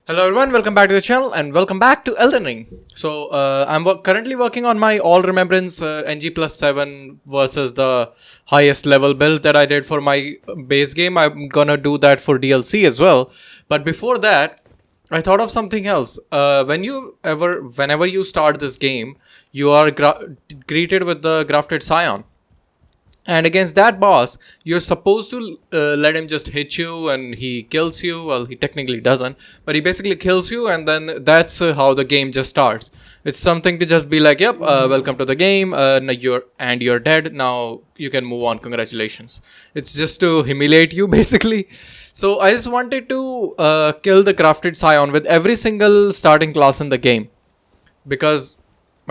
Hello everyone, welcome back to the channel and welcome back to Elden Ring. So I'm currently working on my All Remembrance NG plus 7 versus the highest level build that I did for my base game. I'm gonna do that for DLC as well. But before that, I thought of something else. Whenever you start this game, you are greeted with the grafted Scion. And against that boss, you're supposed to let him just hit you and he kills you. Well, he technically doesn't, but he basically kills you, and then that's how the game just starts. It's something to just be like, yep, welcome to the game, you're dead. Now you can move on. Congratulations. It's just to humiliate you, basically. So I just wanted to kill the crafted Scion with every single starting class in the game, because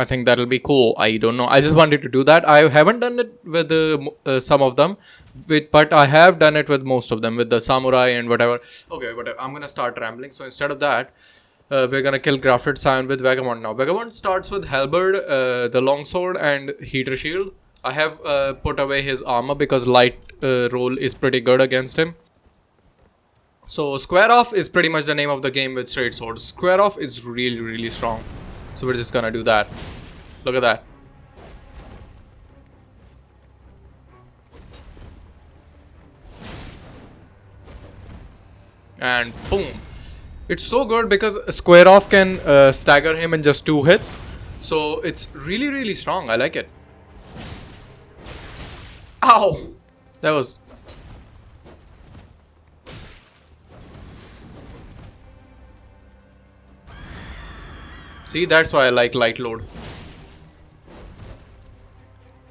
I think that'll be cool. I don't know. I just wanted to do that. I haven't done it with some of them, but I have done it with most of them, with the samurai and whatever. Okay, whatever. I'm gonna start rambling. So instead of that, we're gonna kill Grafted Scion with Vagabond now. Vagabond starts with Halberd, the longsword, and heater shield. I have put away his armor because light roll is pretty good against him. So Square Off is pretty much the name of the game with straight swords. Square Off is really, really strong. So we're just gonna do that. Look at that. And boom. It's so good because Square Off can stagger him in just 2 hits. So it's really, really strong. I like it. Ow! That was... See, that's why I like light load.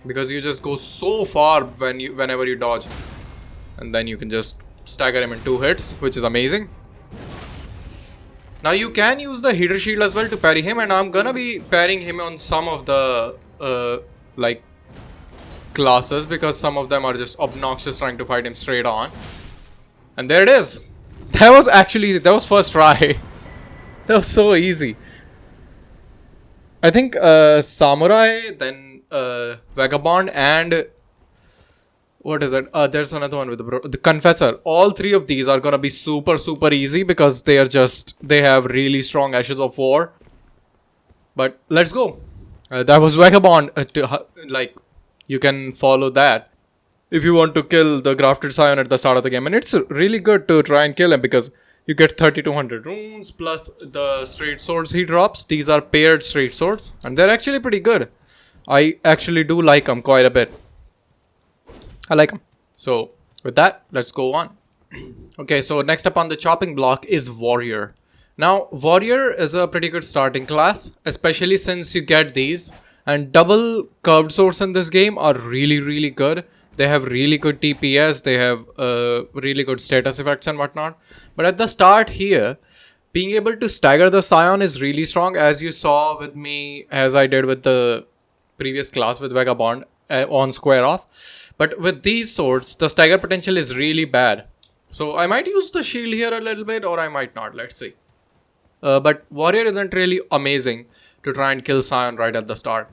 Because you just go so far whenever you dodge. And then you can just stagger him in 2 hits, which is amazing. Now you can use the heater shield as well to parry him, and I'm gonna be parrying him on some of the classes, because some of them are just obnoxious trying to fight him straight on. And there it is. That was first try. That was so easy. I think Samurai, then Vagabond, and what is it? There's another one with the Confessor. All 3 of these are gonna be super, super easy because they have really strong Ashes of War. But let's go. That was Vagabond. You can follow that if you want to kill the Grafted Scion at the start of the game, and it's really good to try and kill him because you get 3200 runes plus the straight swords he drops. These are paired straight swords and they're actually pretty good. I actually do like them quite a bit. I like them. So with that, let's go on. Okay, so next up on the chopping block is Warrior. Now, Warrior is a pretty good starting class, especially since you get these. And double curved swords in this game are really, really good. They have really good TPS, they have really good status effects and whatnot. But at the start here, being able to stagger the Scion is really strong, as you saw with me, as I did with the previous class with Vagabond on Square Off. But with these swords, the stagger potential is really bad. So I might use the shield here a little bit, or I might not, let's see. But Warrior isn't really amazing to try and kill Scion right at the start.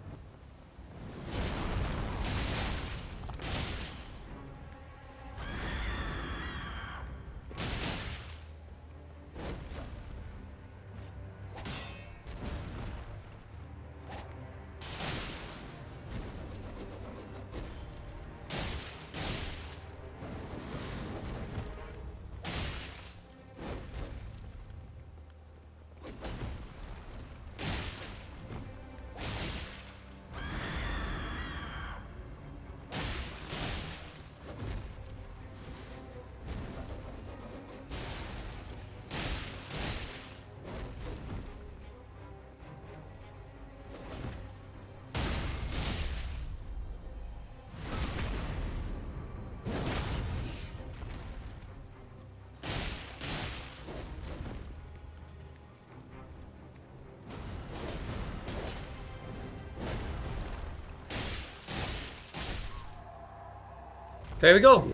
There we go.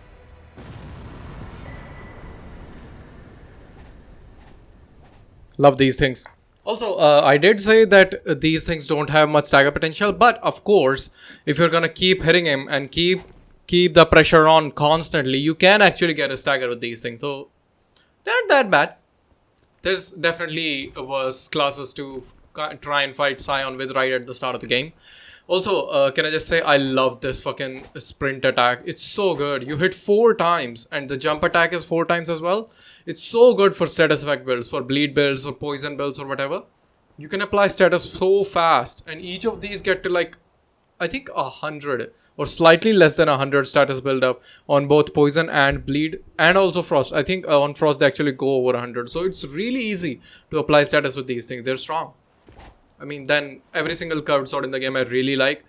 Love these things. Also, I did say that these things don't have much stagger potential, but of course, if you're gonna keep hitting him and keep the pressure on constantly, you can actually get a stagger with these things. So, they're not that bad. There's definitely worse classes to try and fight Scion with right at the start of the game. Also, can I just say I love this fucking sprint attack. It's so good. You hit 4 times, and the jump attack is 4 times as well. It's so good for status effect builds, for bleed builds, or poison builds, or whatever. You can apply status so fast, and each of these get to like, I think 100 or slightly less than 100 status build up on both poison and bleed, and also frost. I think on frost they actually go over 100. So it's really easy to apply status with these things. They're strong. I mean, then every single curved sword in the game I really like,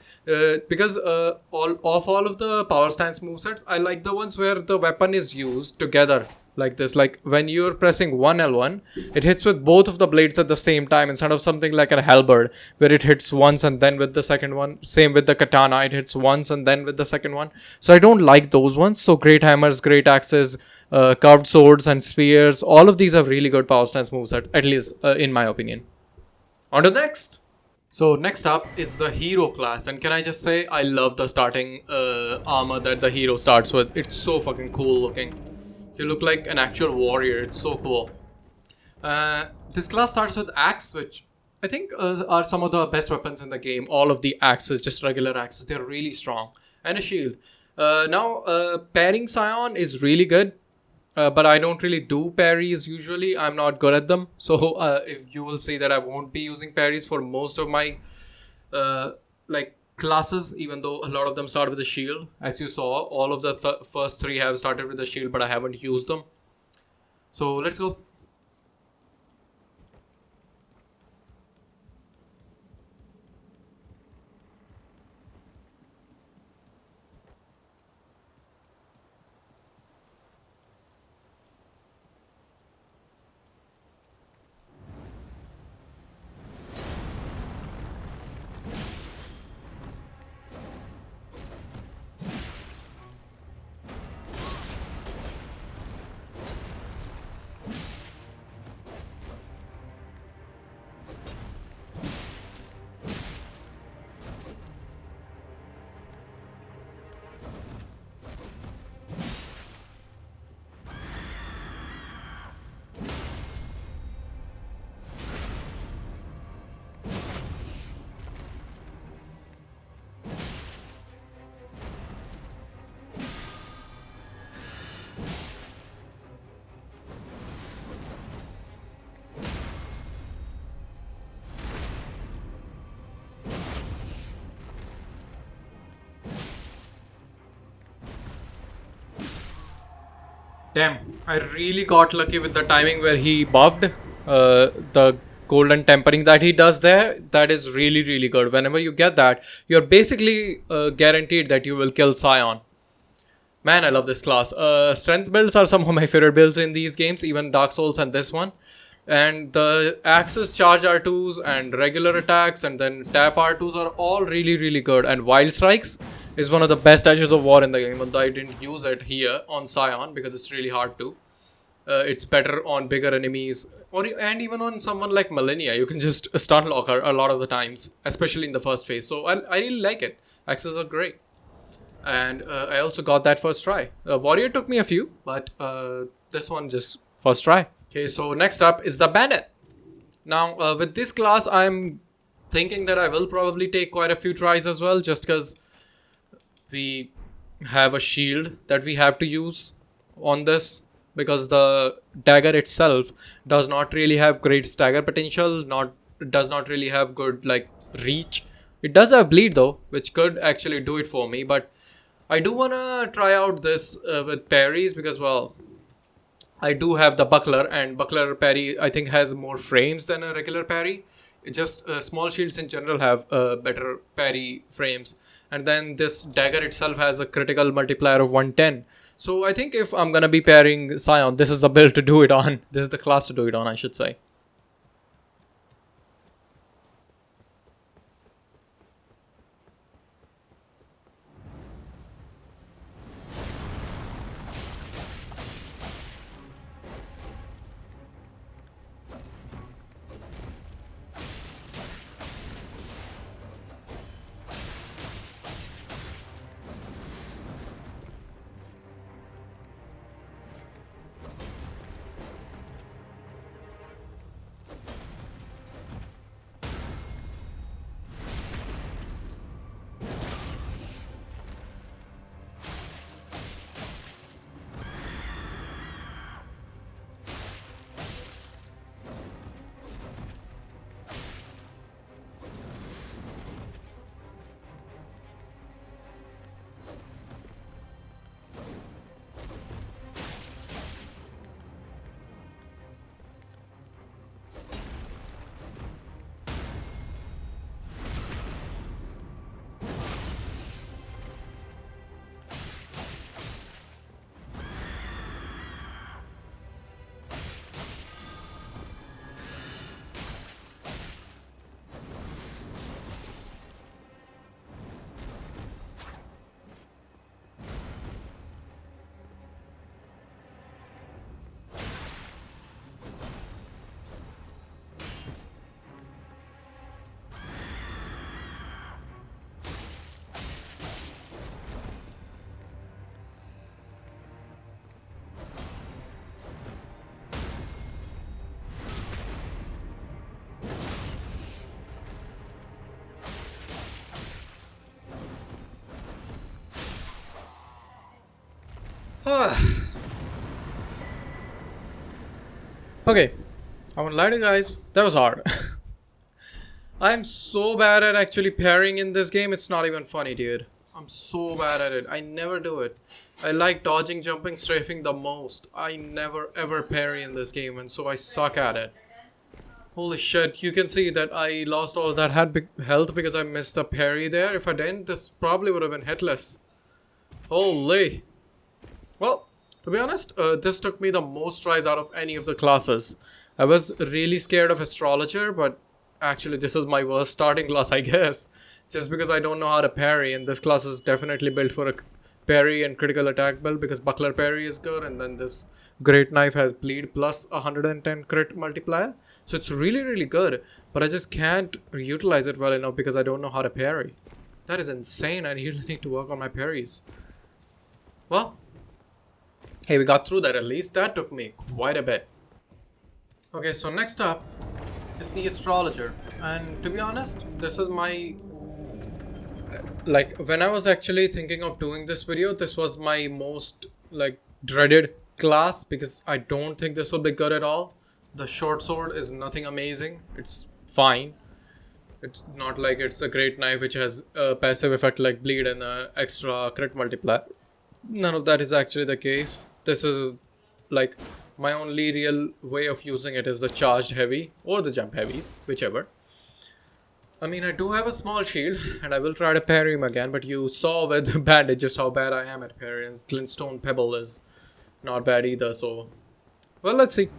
because all of the power stance movesets, I like the ones where the weapon is used together like this. Like when you're pressing one L1, it hits with both of the blades at the same time instead of something like a halberd where it hits once and then with the second one. Same with the katana, it hits once and then with the second one. So I don't like those ones. So great hammers, great axes, curved swords and spears, all of these have really good power stance moveset, at least in my opinion. On to the next. So next up is the hero class, and can I just say I love the starting armor that the hero starts with. It's so fucking cool looking. You look like an actual warrior. It's so cool. This class starts with axe, which I think are some of the best weapons in the game. All of the axes, just regular axes, they're really strong, and a shield. Now, pairing Scion is really good. But I don't really do parries usually. I'm not good at them. So if you will see that I won't be using parries for most of my like classes, even though a lot of them start with a shield. As you saw, all of the first 3 have started with a shield, but I haven't used them. So let's go. Damn, I really got lucky with the timing where he buffed the golden tempering that he does there. That is really, really good. Whenever you get that, you're basically guaranteed that you will kill Scion. Man, I love this class. Strength builds are some of my favorite builds in these games, even Dark Souls and this one. And the axes, charge R2s, and regular attacks, and then tap R2s are all really, really good. And Wild Strikes is one of the best dashes of war in the game, although I didn't use it here on Scion because it's really hard to. It's better on bigger enemies, and even on someone like Millennia. You can just stun lock her a lot of the times, especially in the first phase. So I really like it. Axes are great. And I also got that first try. Warrior took me a few, but this one just first try. Okay, so next up is the Bandit. Now, with this class, I'm thinking that I will probably take quite a few tries as well, just because we have a shield that we have to use on this, because the dagger itself does not really have great stagger potential, does not really have good like reach. It does have bleed though, which could actually do it for me, but I do want to try out this with parries because, well, I do have the buckler, and buckler parry I think has more frames than a regular parry. It just small shields in general have better parry frames, and then this dagger itself has a critical multiplier of 110. So I think if I'm gonna be pairing Scion, this is the build to do it on. This is the class to do it on, I should say. Okay, I won't lie to you guys, that was hard. I'm so bad at actually parrying in this game, it's not even funny, dude. I'm so bad at it. I never do it. I like dodging, jumping, strafing the most. I never ever parry in this game, and so I suck at it. Holy shit, you can see that I lost all that health because I missed the parry there. If I didn't, this probably would have been hitless. Holy. Well, to be honest, this took me the most tries out of any of the classes. I was really scared of Astrologer, but actually this is my worst starting class, I guess. Just because I don't know how to parry, and this class is definitely built for a parry and critical attack build because buckler parry is good, and then this great knife has bleed plus 110 crit multiplier. So it's really good, but I just can't utilize it well enough because I don't know how to parry. That is insane. I really need to work on my parries. Well, hey, we got through that at least. That took me quite a bit. Okay, so next up is the Astrologer. And to be honest, this is my... Like, when I was actually thinking of doing this video, this was my most, like, dreaded class because I don't think this will be good at all. The short sword is nothing amazing. It's fine. It's not like it's a great knife which has a passive effect like bleed and extra crit multiplier. None of that is actually the case. This is like my only real way of using it is the charged heavy or the jump heavies, whichever. I mean, I do have a small shield and I will try to parry him again, but you saw with the bandage just how bad I am at parrying. Glintstone Pebble is not bad either, so well, let's see.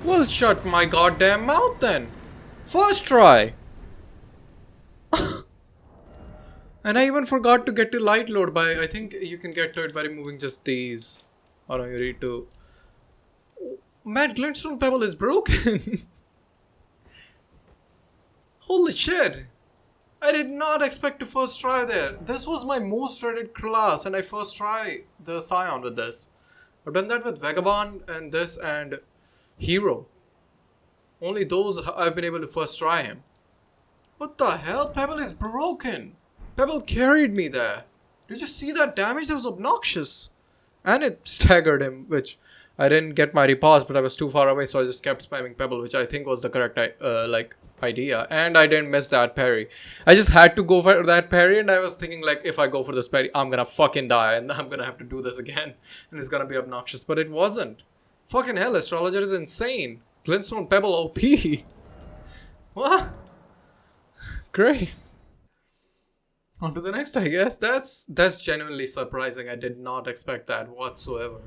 Well, shut my goddamn mouth then. First try. And I even forgot to get to light load by, I think you can get to it by removing just these. Or no, you need to... Man, Glintstone Pebble is broken. Holy shit. I did not expect to first try there. This was my most dreaded class and I first try the Scion with this. I've done that with Vagabond and this and Hero. Only those I've been able to first try him. What the hell? Pebble is broken. Pebble carried me there. Did you see that damage? That was obnoxious. And it staggered him, which I didn't get my repause, but I was too far away, so I just kept spamming Pebble, which I think was the correct idea. And I didn't miss that parry. I just had to go for that parry, and I was thinking like, if I go for this parry, I'm gonna fucking die, and I'm gonna have to do this again, and it's gonna be obnoxious. But it wasn't. Fucking hell, Astrologer is insane. Glintstone Pebble OP. What? Great. On to the next, I guess. That's genuinely surprising. I did not expect that whatsoever.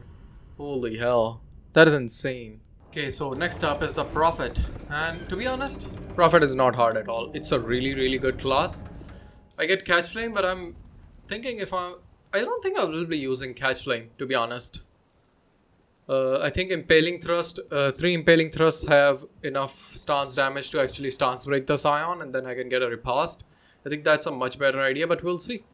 Holy hell. That is insane. Okay, so next up is the Pfft. And to be honest, Pfft is not hard at all. It's a really good class. I get Catch Flame, but I'm thinking I don't think I will be using Catch Flame, to be honest. I think Impaling Thrust, 3 Impaling Thrusts have enough stance damage to actually stance break the Scion, and then I can get a riposte. I think that's a much better idea, but we'll see.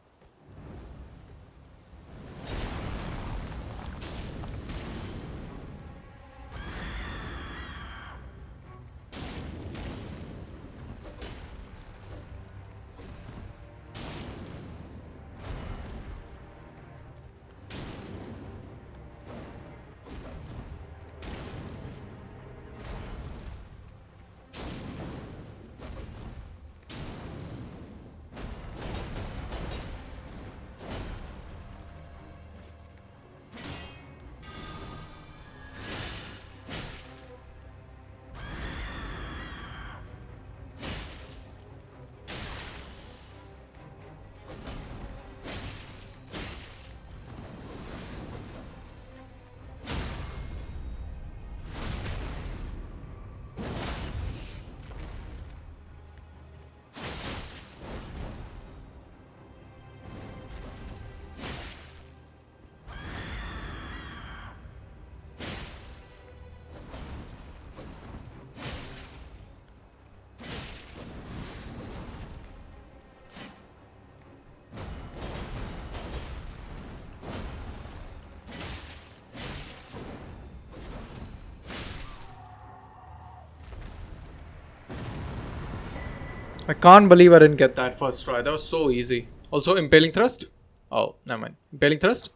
I can't believe I didn't get that first try. That was so easy. Also, Impaling Thrust. Oh, never mind. Impaling Thrust?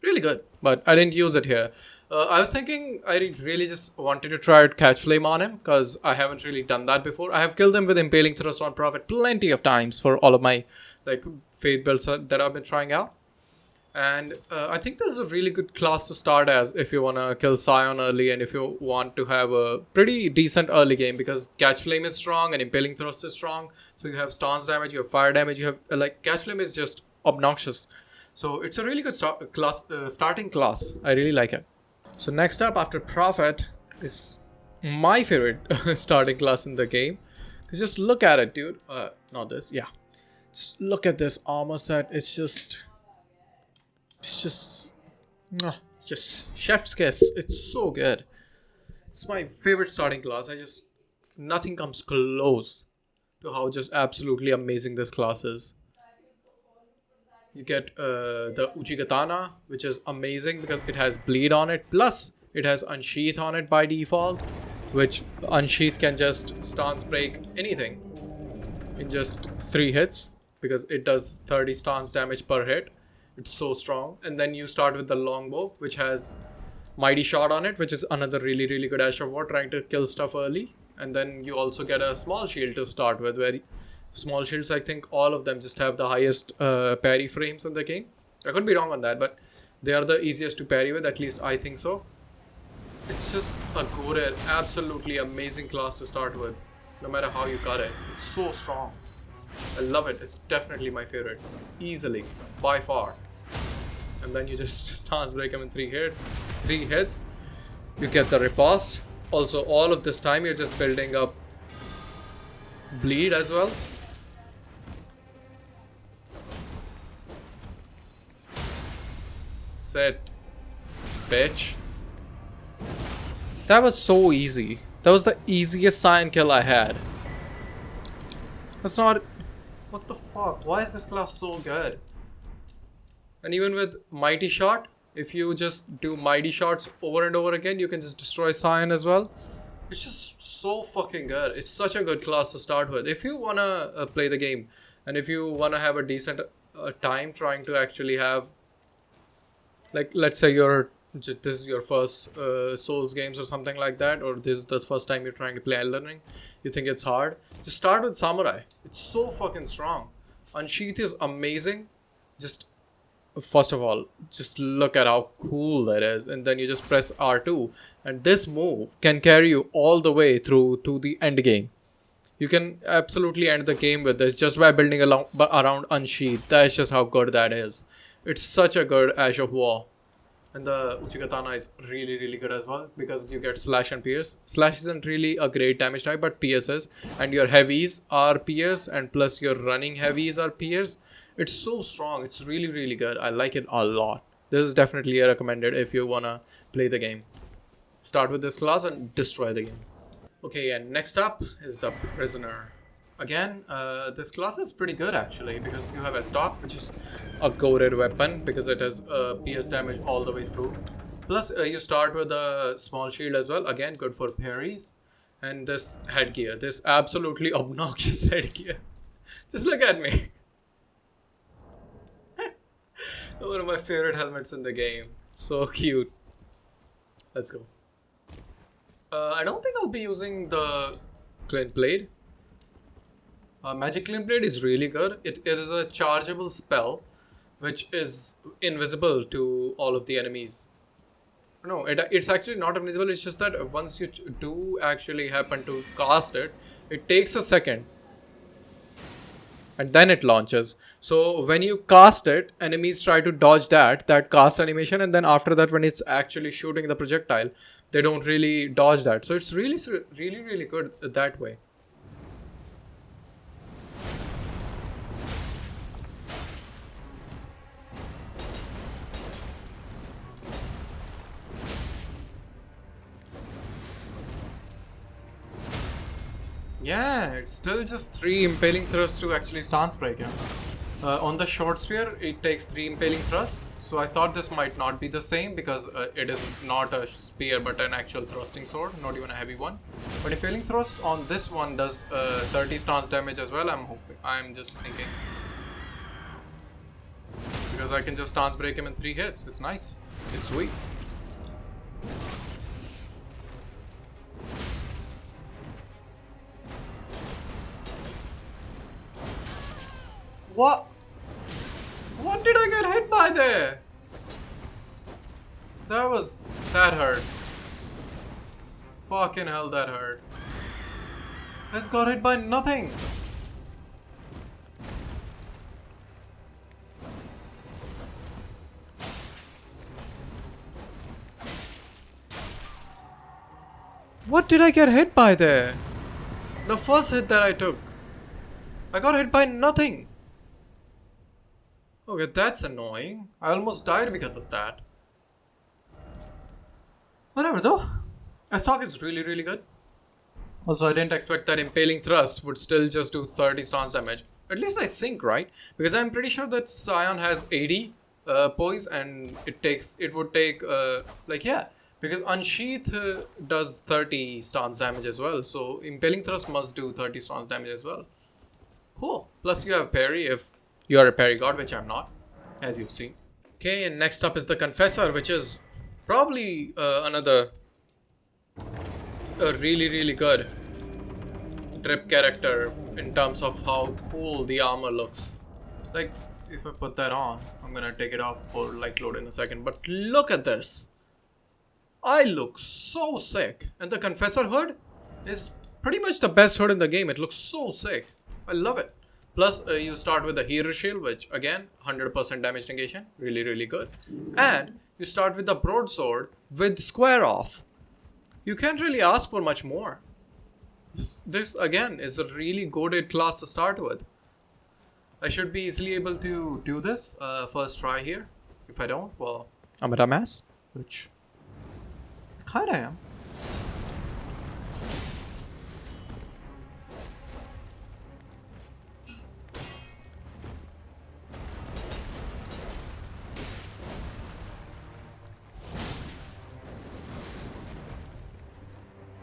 Really good. But I didn't use it here. I was thinking I really just wanted to try out Catch Flame on him because I haven't really done that before. I have killed him with Impaling Thrust on Prophet plenty of times for all of my like faith builds that I've been trying out. And I think this is a really good class to start as if you want to kill Scion early and if you want to have a pretty decent early game, because Catch Flame is strong and Impaling Thrust is strong. So you have stance damage, you have fire damage, you have like Catch Flame is just obnoxious. So it's a really good starting class. I really like it. So next up after Prophet is my favorite starting class in the game. Just look at it, dude. Not this. Yeah. Just look at this armor set. It's just chef's kiss. It's so good. It's my favorite starting class. Nothing comes close to how just absolutely amazing this class is. You get the Uchigatana, which is amazing because it has bleed on it. Plus, it has Unsheath on it by default, which Unsheath can just stance break anything in just 3 hits because it does 30 stance damage per hit. It's so strong. And then you start with the longbow, which has Mighty Shot on it, which is another really, really good Ash of War trying to kill stuff early. And then you also get a small shield to start with, where small shields, I think all of them just have the highest parry frames in the game. I could be wrong on that, but they are the easiest to parry with, at least I think so. It's just a good, absolutely amazing class to start with, no matter how you cut it. It's so strong. I love it. It's definitely my favorite. Easily. By far. And then you just stance break him in 3 hits. You get the riposte. Also, all of this time you're just building up bleed as well. Set. Bitch. That was so easy. That was the easiest Scion kill I had. That's not... What the fuck? Why is this class so good? And even with Mighty Shot, if you just do Mighty Shots over and over again, you can just destroy Scion as well. It's just so fucking good. It's such a good class to start with. If you wanna play the game, and if you wanna have a decent time trying to actually have, like, let's say this is your first Souls games or something like that, or this is the first time you're trying to play Elden Ring, you think it's hard, just start with Samurai. It's so fucking strong. Unsheath is amazing. Just first of all, just look at how cool that is, and then you just press R2, and this move can carry you all the way through to the end game. You can absolutely end the game with this just by building around Unsheath. That's just how good that is. It's such a good Ash of War. And the Uchigatana is really, really good as well because you get Slash and Pierce. Slash isn't really a great damage type, but Pierce is. And your heavies are Pierce, and plus your running heavies are Pierce. It's so strong. It's really, really good. I like it a lot. This is definitely recommended if you wanna play the game. Start with this class and destroy the game. Okay, and next up is the Prisoner. Again, this class is pretty good actually because you have a stock, which is a goated weapon because it has PS damage all the way through. Plus, you start with a small shield as well. Again, good for parries. And this headgear, this absolutely obnoxious headgear. Just look at me. One of my favorite helmets in the game. So cute. Let's go. I don't think I'll be using the Glint Blade. Magic Glint Blade is really good. It is a chargeable spell which is invisible to all of the enemies. No, it's actually not invisible. It's just that once you do actually happen to cast it, it takes a second and then it launches. So when you cast it, enemies try to dodge that cast animation, and then after that when it's actually shooting the projectile, they don't really dodge that. So it's really, really, really good that way. Yeah, it's still just 3 impaling thrusts to actually stance break him. On the short spear, it takes 3 impaling thrusts. So I thought this might not be the same because it is not a spear but an actual thrusting sword, not even a heavy one. But impaling thrust on this one does 30 stance damage as well. I'm just thinking, because I can just stance break him in 3 hits. It's nice. It's sweet. What? What did I get hit by there? That hurt. Fucking hell, that hurt. I just got hit by nothing. What did I get hit by there? The first hit that I took, I got hit by nothing. Okay, that's annoying. I almost died because of that. Whatever though. A stock is really, really good. Also, I didn't expect that impaling thrust would still just do 30 stance damage. At least I think, right? Because I'm pretty sure that Scion has 80 poise and it would take because Unsheath does 30 stance damage as well. So impaling thrust must do 30 stance damage as well. Cool. Plus you have parry if you are a parry god, which I'm not, as you've seen. Okay, and next up is the Confessor, which is probably another really, really good drip character in terms of how cool the armor looks. Like, if I put that on, I'm gonna take it off for like load in a second. But look at this. I look so sick. And the Confessor hood is pretty much the best hood in the game. It looks so sick. I love it. Plus, you start with the Hero Shield, which again, 100% damage negation. Really, really good. And you start with the Broadsword with Square Off. You can't really ask for much more. This again is a really goated class to start with. I should be easily able to do this first try here. If I don't, well, I'm a dumbass. Which kinda am.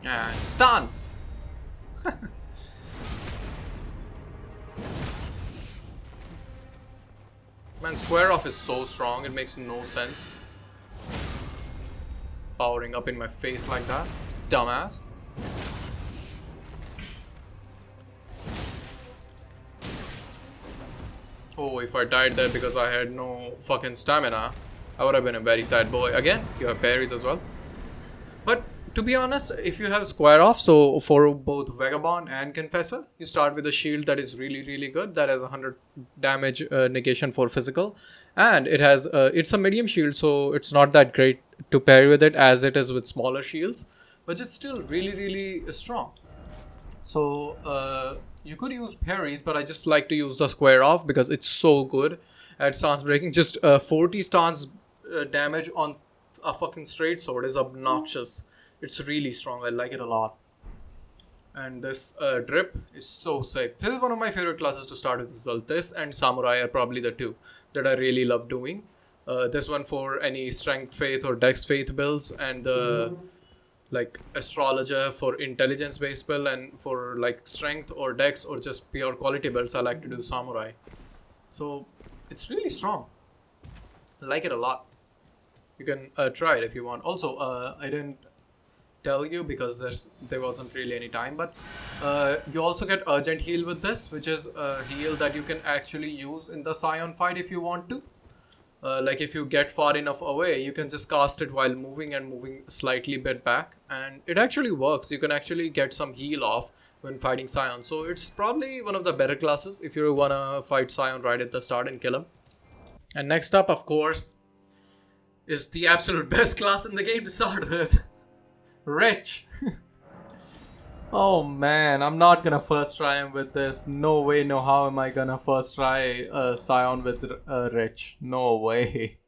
And stance. Man, Square Off is so strong, it makes no sense. Powering up in my face like that. Dumbass. Oh, if I died there because I had no fucking stamina, I would have been a very sad boy. Again, you have parries as well. But to be honest, if you have Square Off, so for both Vagabond and Confessor, you start with a shield that is really, really good. That has 100 damage negation for physical. And it has, it's a medium shield, so it's not that great to parry with it as it is with smaller shields. But it's still really, really strong. So, you could use parries, but I just like to use the Square Off because it's so good at stance breaking. Just 40 stance damage on a fucking straight sword is obnoxious. It's really strong. I like it a lot. And this drip is so sick. This is one of my favorite classes to start with as well. This and Samurai are probably the two that I really love doing. This one for any strength faith or dex faith builds, and the like astrologer for intelligence based build, and for like strength or dex or just pure quality builds, I like to do Samurai. So it's really strong. I like it a lot. You can try it if you want. Also, I didn't tell you because there wasn't really any time, but you also get urgent heal with this, which is a heal that you can actually use in the Scion fight if you want to. Like if you get far enough away, you can just cast it while moving and moving slightly bit back, and it actually works. You can actually get some heal off when fighting Scion. So it's probably one of the better classes if you wanna fight Scion right at the start and kill him. And next up, of course, is the absolute best class in the game to start with. Rich. Oh man, I'm not gonna first try him with this. No way, no how am I gonna first try Scion with Rich. No way.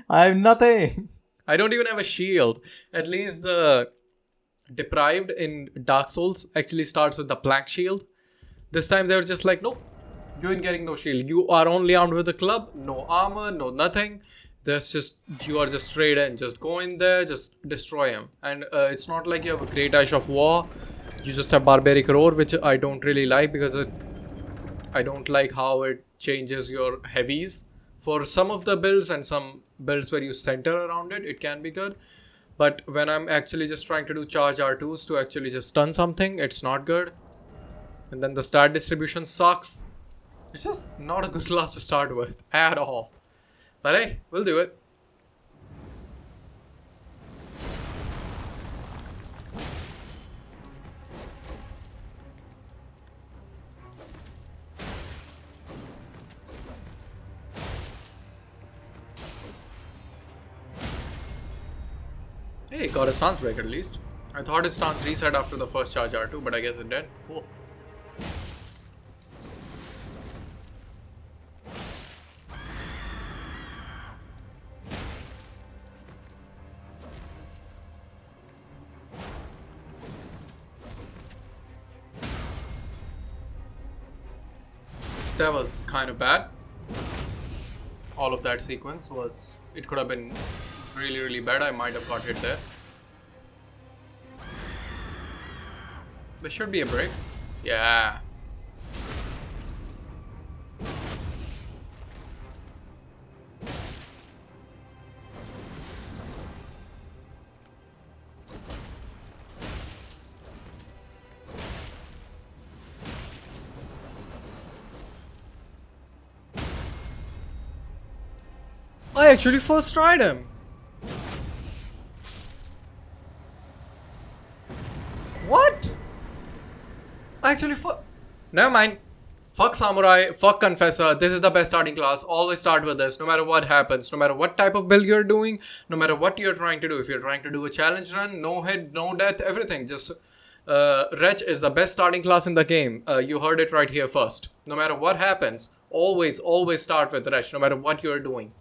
I have nothing. I don't even have a shield. At least the Deprived in Dark Souls actually starts with the plank shield. This time they were just like, nope, You ain't getting no shield. You are only armed with a club, no armor, no nothing. There's just, you are just straight in, just go in there, just destroy him. And it's not like you have a great Ash of War. You just have Barbaric Roar, which I don't really like because I don't like how it changes your heavies. For some of the builds and some builds where you center around it, it can be good. But when I'm actually just trying to do charge R2s to actually just stun something, it's not good. And then the stat distribution sucks. It's just not a good class to start with at all. But hey, we'll do it. Hey, got a stance break at least. I thought his stance reset after the first charge R2, but I guess it did. Cool. That was kind of bad. All of that sequence was, it could have been really bad. I might have got hit there. There should be a break. Yeah. I actually first tried him. What? Actually, never mind. Fuck Samurai, fuck Confessor. This is the best starting class. Always start with this, no matter what happens, no matter what type of build you're doing, no matter what you're trying to do. If you're trying to do a challenge run, no hit, no death, everything. Just Wretch is the best starting class in the game. You heard it right here first. No matter what happens, always start with Wretch, no matter what you're doing.